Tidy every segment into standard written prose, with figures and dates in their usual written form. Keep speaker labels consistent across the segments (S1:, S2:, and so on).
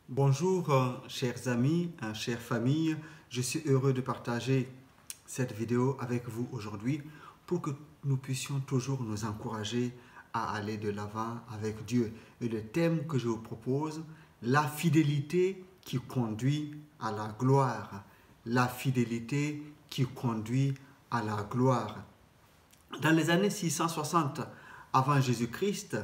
S1: Bonjour chers amis, chères familles, je suis heureux de partager cette vidéo avec vous aujourd'hui pour que nous puissions toujours nous encourager à aller de l'avant avec Dieu. Et le thème que je vous propose, la fidélité qui conduit à la gloire. La fidélité qui conduit à la gloire. Dans les années 660 avant Jésus-Christ,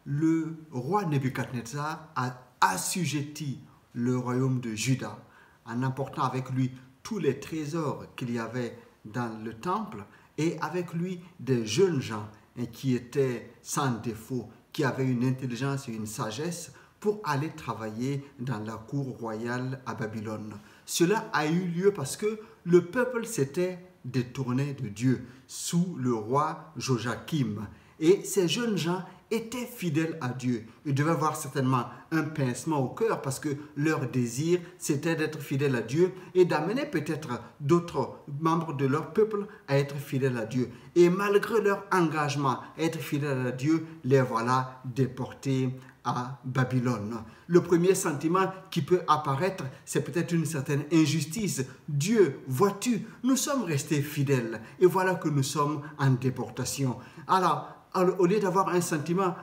S1: le roi Nebuchadnezzar a assujetti le royaume de Juda en emportant avec lui tous les trésors qu'il y avait dans le temple et avec lui des jeunes gens qui étaient sans défaut, qui avaient une intelligence et une sagesse pour aller travailler dans la cour royale à Babylone. Cela a eu lieu parce que le peuple s'était détourné de Dieu sous le roi Joachim. Et ces jeunes gens étaient fidèles à Dieu. Ils devaient avoir certainement un pincement au cœur parce que leur désir, c'était d'être fidèles à Dieu et d'amener peut-être d'autres membres de leur peuple à être fidèles à Dieu. Et malgré leur engagement à être fidèles à Dieu, les voilà déportés à Babylone. Le premier sentiment qui peut apparaître, c'est peut-être une certaine injustice. Dieu, vois-tu, nous sommes restés fidèles et voilà que nous sommes en déportation. Alors, au lieu d'avoir un sentiment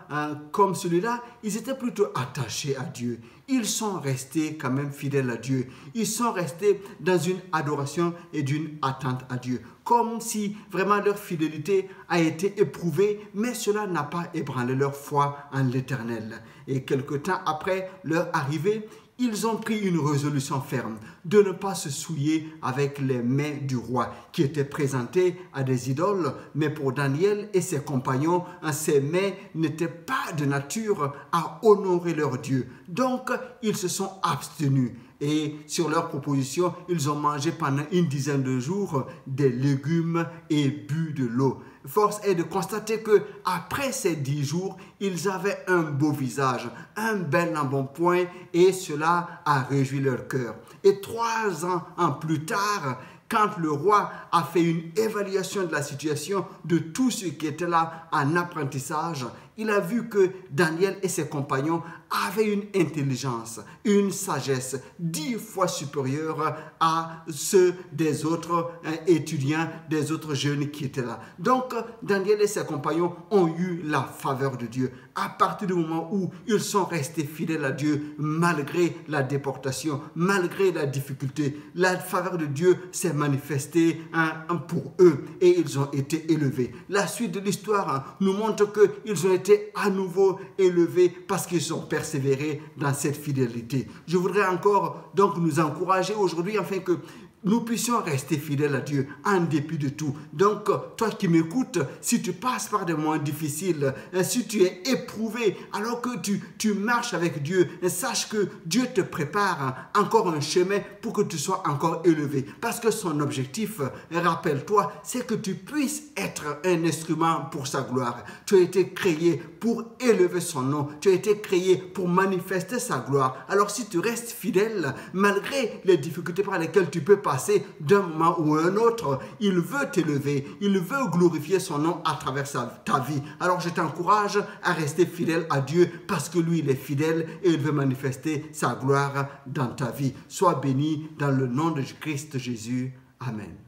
S1: comme celui-là, ils étaient plutôt attachés à Dieu. Ils sont restés quand même fidèles à Dieu. Ils sont restés dans une adoration et d'une attente à Dieu. Comme si vraiment leur fidélité a été éprouvée, mais cela n'a pas ébranlé leur foi en l'Éternel. Et quelque temps après leur arrivée, ils ont pris une résolution ferme de ne pas se souiller avec les mets du roi qui étaient présentés à des idoles. Mais pour Daniel et ses compagnons, ces mets n'étaient pas de nature à honorer leur Dieu. Donc, ils se sont abstenus. Et sur leur proposition, ils ont mangé pendant une dizaine de jours des légumes et bu de l'eau. Force est de constater que après ces 10 jours, ils avaient un beau visage, un bel embonpoint et cela a réjoui leur cœur. Et 3 ans plus tard, quand le roi a fait une évaluation de la situation de tous ceux qui étaient là en apprentissage, il a vu que Daniel et ses compagnons avaient une intelligence, une sagesse 10 fois supérieure à ceux des autres étudiants, des autres jeunes qui étaient là. Donc, Daniel et ses compagnons ont eu la faveur de Dieu. À partir du moment où ils sont restés fidèles à Dieu, malgré la déportation, malgré la difficulté, la faveur de Dieu s'est manifestée pour eux et ils ont été élevés. La suite de l'histoire nous montre qu'ils ont été à nouveau élevés parce qu'ils ont persévéré dans cette fidélité. Je voudrais encore donc nous encourager aujourd'hui afin que nous puissions rester fidèles à Dieu en dépit de tout. Donc, toi qui m'écoutes, si tu passes par des moments difficiles, si tu es éprouvé alors que tu marches avec Dieu, sache que Dieu te prépare encore un chemin pour que tu sois encore élevé. Parce que son objectif, rappelle-toi, c'est que tu puisses être un instrument pour sa gloire. Tu as été créé pour élever son nom. Tu as été créé pour manifester sa gloire. Alors, si tu restes fidèle, malgré les difficultés par lesquelles tu peux passer, d'un moment ou un autre, il veut t'élever, il veut glorifier son nom à travers ta vie. Alors je t'encourage à rester fidèle à Dieu parce que lui il est fidèle et il veut manifester sa gloire dans ta vie. Sois béni dans le nom de Christ Jésus. Amen.